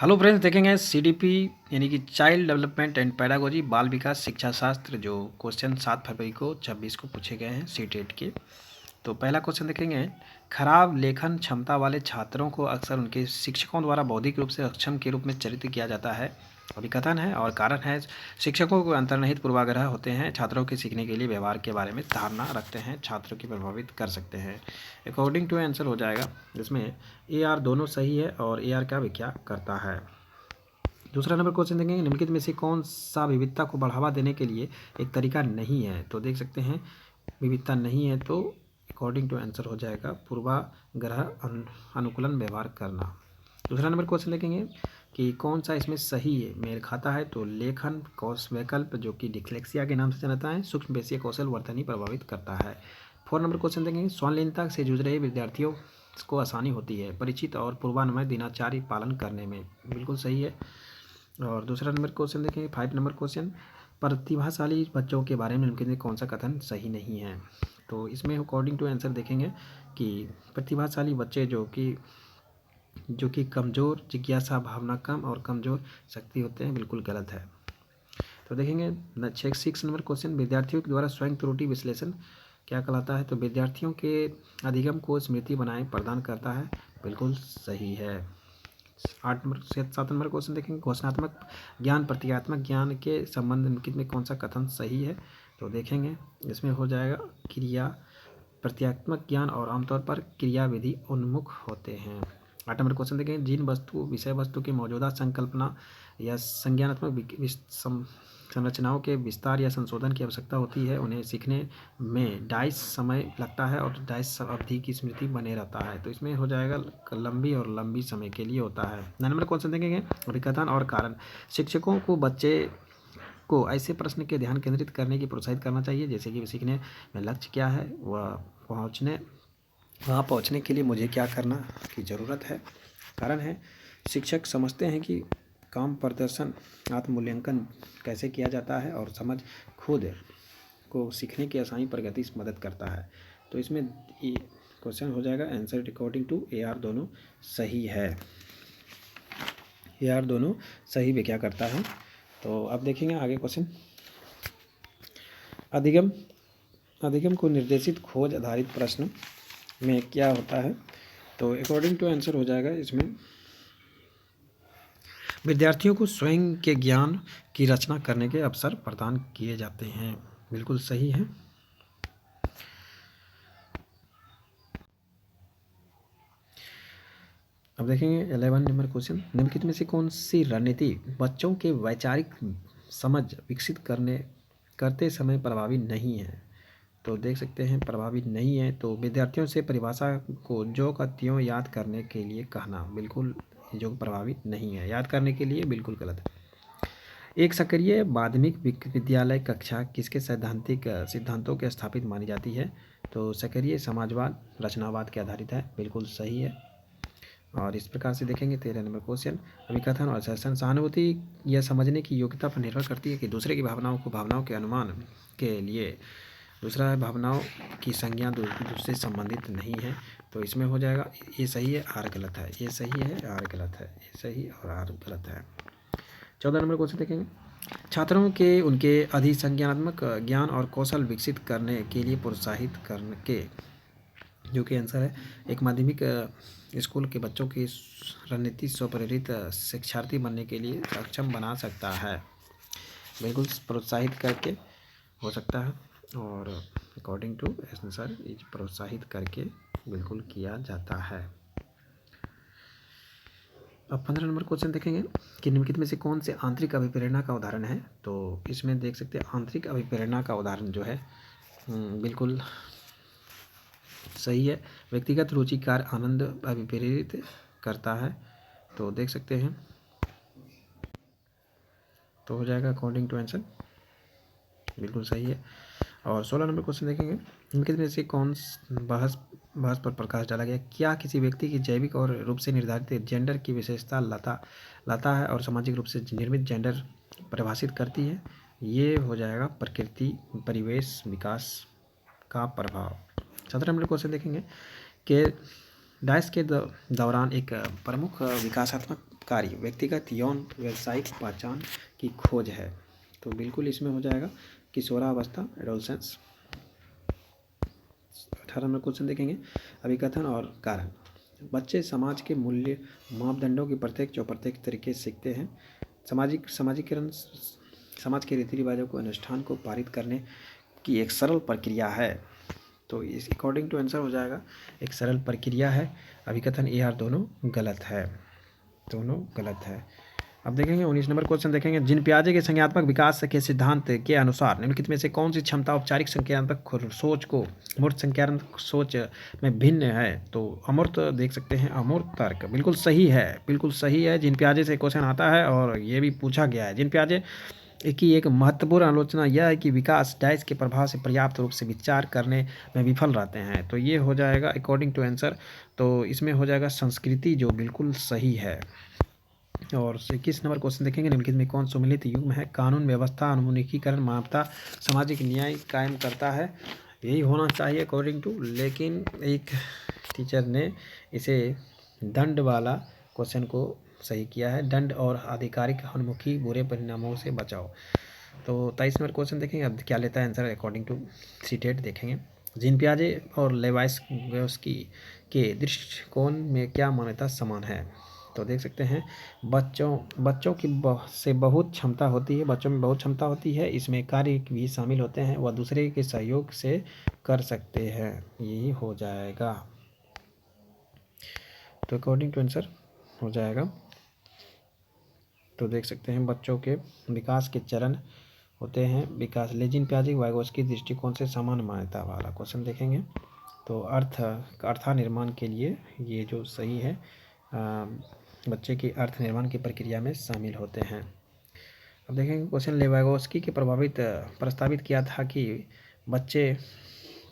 Hello friends, देखेंगे CDP यानी कि चाइल्ड डेवलपमेंट एंड पैडागोजी बाल विकास शिक्षा शास्त्र जो क्वेश्चन 7 फरवरी को 26 को पूछे गए हैं सी-टेट के। तो पहला क्वेश्चन देखेंगे, खराब लेखन क्षमता वाले छात्रों को अक्सर उनके शिक्षकों द्वारा बौद्धिक रूप से अक्षम के रूप में चित्रित किया जाता है। अभिकथन है और कारण है, शिक्षकों को अंतर्निहित पूर्वाग्रह होते हैं, छात्रों के सीखने के लिए व्यवहार के बारे में धारणा रखते हैं, छात्रों की प्रभावित कर सकते हैं। अकॉर्डिंग टू आंसर हो जाएगा, जिसमें ए आर दोनों सही है और ए आर का व्याख्या करता है। दूसरा नंबर क्वेश्चन देखेंगे, निम्नलिखित में से कौन सा विविधता को बढ़ावा देने के लिए एक तरीका नहीं है। तो देख सकते हैं विविधता नहीं है, तो अकॉर्डिंग टू आंसर हो जाएगा पूर्वाग्रह अनुकूलन व्यवहार करना। दूसरा नंबर क्वेश्चन देखेंगे कि कौन सा इसमें सही है मेल खाता है। तो लेखन कौश वैकल्प जो कि डिस्लेक्सिया के नाम से जाना है, सूक्ष्म पेशीय कौशल वर्तनी प्रभावित करता है। 4 नंबर क्वेश्चन देखेंगे, संलिप्तता से जूझ रहे विद्यार्थियों को आसानी होती है परिचित और पूर्वानुमान दिनाचार्य पालन करने में। बिल्कुल सही है। और दूसरा नंबर क्वेश्चन देखेंगे, 5 नंबर क्वेश्चन, प्रतिभाशाली बच्चों के बारे में निम्नलिखित में कौन सा कथन सही नहीं है। तो इसमें अकॉर्डिंग टू आंसर देखेंगे कि प्रतिभाशाली बच्चे जो कि कमज़ोर जिज्ञासा भावना कम और कमज़ोर शक्ति होते हैं, बिल्कुल गलत है। तो देखेंगे 6 नंबर क्वेश्चन, विद्यार्थियों के द्वारा स्वयं त्रुटि विश्लेषण क्या कहलाता है। तो विद्यार्थियों के अधिगम को स्मृति बनाए प्रदान करता है, बिल्कुल सही है। 7 नंबर क्वेश्चन देखेंगे, घोषणात्मक ज्ञान प्रतीकात्मक ज्ञान के संबंध में कौन सा कथन सही है। तो देखेंगे इसमें हो जाएगा क्रिया प्रतीकात्मक ज्ञान और आमतौर पर क्रियाविधि उन्मुख होते हैं। 8 नंबर क्वेश्चन देखेंगे, जिन विषय वस्तु की मौजूदा संकल्पना या संज्ञानात्मक संरचनाओं के विस्तार या संशोधन की आवश्यकता होती है, उन्हें सीखने में डाइस समय लगता है और डाइस अवधि की स्मृति बने रहता है। तो इसमें हो जाएगा लंबी और लंबी समय के लिए होता है। 9 नंबर क्वेश्चन देखेंगे, अभिकथन और कारण, शिक्षकों को बच्चे को ऐसे प्रश्न के ध्यान केंद्रित करने की प्रोत्साहित करना चाहिए जैसे कि सीखने में लक्ष्य क्या है, वहाँ पहुँचने के लिए मुझे क्या करना की ज़रूरत है। कारण है, शिक्षक समझते हैं कि काम प्रदर्शन आत्ममूल्यांकन कैसे किया जाता है और समझ खुद को सीखने की आसानी प्रगति से मदद करता है। तो इसमें क्वेश्चन हो जाएगा answer according to A R दोनों सही है। ए आर दोनों सही व्याख्या करता है। तो अब देखेंगे आगे क्वेश्चन, अधिगम को निर्देशित खोज आधारित प्रश्न में क्या होता है। तो अकॉर्डिंग टू आंसर हो जाएगा, इसमें विद्यार्थियों को स्वयं के ज्ञान की रचना करने के अवसर प्रदान किए जाते हैं, बिल्कुल सही है। अब देखेंगे 11 नंबर क्वेश्चन, निम्नलिखित में से कौन सी रणनीति बच्चों के वैचारिक समझ विकसित करते समय प्रभावी नहीं है। तो देख सकते हैं प्रभावी नहीं है। तो विद्यार्थियों से परिभाषा को जो का त्यों याद करने के लिए कहना, बिल्कुल जो प्रभावी नहीं है, याद करने के लिए बिल्कुल गलत है। एक सक्रिय माध्यमिक विद्यालय कक्षा किसके सिद्धांतों के स्थापित मानी जाती है। तो सक्रिय समाजवाद रचनावाद के आधारित है, बिल्कुल सही है। और इस प्रकार से देखेंगे 13 नंबर क्वेश्चन, अभिकथन और असर्शन, सहानुभूति यह समझने की योग्यता पर निर्भर करती है कि दूसरे की भावनाओं के अनुमान के लिए दूसरा है भावनाओं की संज्ञा दूसरे संबंधित नहीं है। तो इसमें हो जाएगा ये सही है, आर गलत है, ये सही है, आर गलत है, ये सही और आर गलत है। 14 नंबर क्वेश्चन देखेंगे, छात्रों के उनके अधिसंज्ञानात्मक ज्ञान और कौशल विकसित करने के लिए प्रोत्साहित करने के, जो कि आंसर है, एक माध्यमिक स्कूल के बच्चों की रणनीति स्वप्रेरित शिक्षार्थी बनने के लिए सक्षम बना सकता है, बिल्कुल प्रोत्साहित करके हो सकता है। और अकॉर्डिंग टू आंसर प्रोत्साहित करके बिल्कुल किया जाता है। अब 15 नंबर क्वेश्चन देखेंगे कि निम्नलिखित में से कौन से आंतरिक अभिप्रेरणा का उदाहरण है। तो इसमें देख सकते हैं आंतरिक अभिप्रेरणा का उदाहरण जो है बिल्कुल सही है, व्यक्तिगत रुचिकार आनंद अभिप्रेरित करता है। तो देख सकते हैं, तो हो जाएगा अकॉर्डिंग टू आंसर बिल्कुल सही है। और 16 नंबर क्वेश्चन देखेंगे, इनके में से कौन बहस पर प्रकाश डाला गया, क्या किसी व्यक्ति की जैविक और रूप से निर्धारित जेंडर की विशेषता लाता है और सामाजिक रूप से निर्मित जेंडर परिभाषित करती है। ये हो जाएगा प्रकृति परिवेश विकास का प्रभाव। 17 नंबर क्वेश्चन देखेंगे कि डाइस के दौरान एक प्रमुख विकासात्मक कार्य व्यक्तिगत यौन व्यावसायिक पहचान की खोज है। तो बिल्कुल इसमें हो जाएगा किशोरावस्था, एडोलसेंस। 18 नंबर क्वेश्चन देखेंगे अभिकथन और कारण। बच्चे समाज के मूल्य मापदंडों की प्रत्यक्ष और अप्रत्यक्ष तरीके से सीखते हैं। समाजीकरण समाज के रीति रिवाजों को अनुष्ठान को पारित करने की एक सरल प्रक्रिया है। तो इस अकॉर्डिंग टू आंसर हो जाएगा एक सरल प्रक्रिया है। अभिकथन ए आर दोनों गलत है, दोनों गलत है। अब देखेंगे 19 नंबर क्वेश्चन देखेंगे जिन पियाजे के संज्ञानात्मक विकास के सिद्धांत के अनुसार निम्नलिखित में से कौन सी क्षमता औपचारिक संज्ञानात्मक सोच को मूर्त संज्ञानात्मक सोच में भिन्न है। तो अमूर्त देख सकते हैं, अमूर्त तर्क बिल्कुल सही है, बिल्कुल सही है। जिन पियाजे से क्वेश्चन आता है और ये भी पूछा गया है। जिन पियाजे की एक महत्वपूर्ण आलोचना यह है कि विकास डैश के प्रभाव से पर्याप्त रूप से विचार करने में विफल रहते हैं। तो ये हो जाएगा अकॉर्डिंग टू आंसर, तो इसमें हो जाएगा संस्कृति, जो बिल्कुल सही है। और 21 नंबर क्वेश्चन देखेंगे निम्नलिखित में कौन सम्मिलित युग्म है। कानून व्यवस्था, अनुमुखीकरण, मानवता, सामाजिक न्याय कायम करता है। यही होना चाहिए अकॉर्डिंग टू, लेकिन एक टीचर ने इसे दंड वाला क्वेश्चन को सही किया है। दंड और आधिकारिक अनुमुखी बुरे परिणामों से बचाओ। तो 23 नंबर क्वेश्चन देखेंगे अब क्या लेता है आंसर अकॉर्डिंग टू सीटेट देखेंगे। जीन पियाजे और लेवाइस्की के दृष्टिकोण में क्या मान्यता समान है। तो देख सकते हैं बच्चों की से बहुत क्षमता होती है, बच्चों में बहुत क्षमता होती है, इसमें कार्य भी शामिल होते हैं, वह दूसरे के सहयोग से कर सकते हैं। यही हो जाएगा, तो अकॉर्डिंग टू आंसर हो जाएगा। तो देख सकते हैं बच्चों के विकास के चरण होते हैं विकास। लेजिन पियाजे वाइगोस्की दृष्टिकोण से समान मान्यता वाला क्वेश्चन देखेंगे। तो अर्था निर्माण के लिए ये जो सही है, बच्चे की अर्थ निर्माण की प्रक्रिया में शामिल होते हैं। अब देखेंगे क्वेश्चन लेवाइगोस्की के प्रस्तावित किया था कि बच्चे,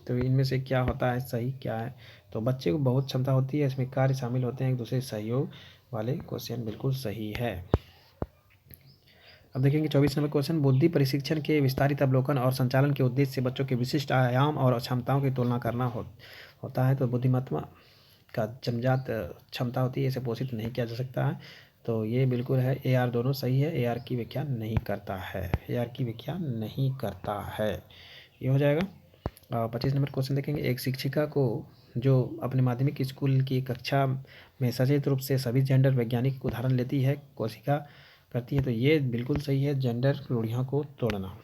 तो इनमें से क्या होता है सही क्या है। तो बच्चे को बहुत क्षमता होती है, इसमें कार्य शामिल होते हैं एक दूसरे सहयोग वाले क्वेश्चन बिल्कुल सही है। अब देखेंगे 24 नंबर क्वेश्चन बुद्धि प्रशिक्षण के विस्तारित अवलोकन और संचालन के उद्देश्य से बच्चों के विशिष्ट आयाम और क्षमताओं की तुलना करना होता है। तो बुद्धिमत्ता का जन्मजात क्षमता होती है, इसे पोषित नहीं किया जा सकता है। तो ये बिल्कुल है, ए आर दोनों सही है। ए आर की व्याख्या नहीं करता है, ए आर की व्याख्या नहीं करता है, ये हो जाएगा। 25 नंबर क्वेश्चन देखेंगे एक शिक्षिका को जो अपने माध्यमिक स्कूल की कक्षा में सचेत रूप से सभी जेंडर वैज्ञानिक उदाहरण लेती है, कोशिका करती है। तो ये बिल्कुल सही है, जेंडर रूढ़ियों को तोड़ना।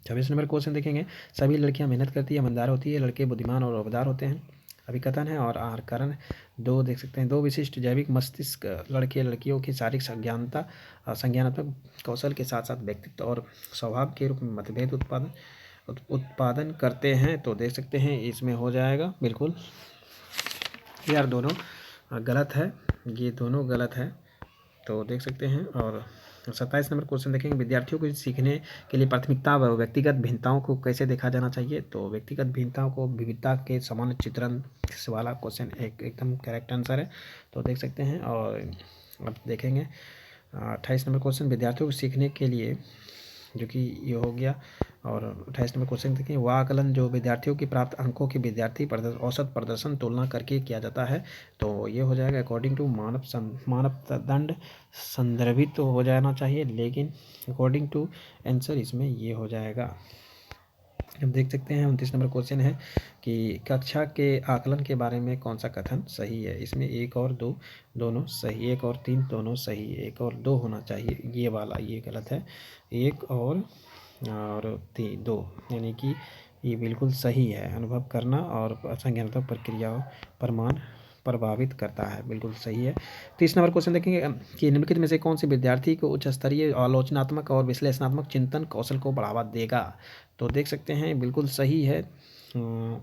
26 नंबर क्वेश्चन देखेंगे सभी लड़कियां मेहनत करती है, ईमानदार होती है, लड़के बुद्धिमान और वफादार होते हैं। अभिकथन है और कारण दो देख सकते हैं। दो विशिष्ट जैविक मस्तिष्क लड़के लड़कियों की शारीरिक संज्ञानात्मक कौशल के साथ साथ व्यक्तित्व और स्वभाव के रूप में मतभेद उत्पादन करते हैं। तो देख सकते हैं इसमें हो जाएगा बिल्कुल यार दोनों गलत है, ये दोनों गलत है। तो देख सकते हैं। और 27 नंबर क्वेश्चन देखेंगे विद्यार्थियों को सीखने के लिए प्राथमिकता व व्यक्तिगत भिन्नताओं को कैसे देखा जाना चाहिए। तो व्यक्तिगत भिन्नताओं को विविधता के समान चित्रण वाला क्वेश्चन एकदम करेक्ट आंसर है। तो देख सकते हैं। और अब देखेंगे 28 नंबर क्वेश्चन विद्यार्थियों को सीखने के लिए, जो कि ये हो गया। और 28 नंबर क्वेश्चन देखें वह आकलन जो विद्यार्थियों की प्राप्त अंकों की विद्यार्थी औसत प्रदर्शन तुलना करके किया जाता है। तो ये हो जाएगा अकॉर्डिंग टू मानदंड संदर्भित तो हो जाना चाहिए, लेकिन अकॉर्डिंग टू आंसर इसमें ये हो जाएगा। अब देख सकते हैं 29 नंबर क्वेश्चन है कि कक्षा के आकलन के बारे में कौन सा कथन सही है। इसमें 1 और 2 दोनों सही, 1 और 3 दोनों सही, 1 और 2 होना चाहिए, ये वाला ये गलत है। 1 और 2 यानी कि ये बिल्कुल सही है। अनुभव करना और संज्ञानात्मक प्रक्रियाओं प्रमाण प्रभावित करता है, बिल्कुल सही है। 30 नंबर क्वेश्चन देखेंगे कि निम्नलिखित में से कौन से विद्यार्थी को उच्च स्तरीय आलोचनात्मक और विश्लेषणात्मक चिंतन कौशल को बढ़ावा देगा। तो देख सकते हैं बिल्कुल सही है।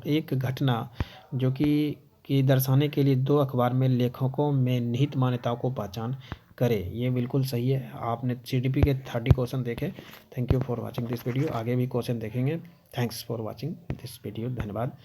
एक घटना जो कि दर्शाने के लिए 2 अखबार में लेखकों में निहित मान्यताओं को पहचान करे, ये बिल्कुल सही है। आपने CDP के 30 क्वेश्चन देखे। Thank you for watching this video. आगे भी क्वेश्चन देखेंगे। Thanks for watching this video, धन्यवाद।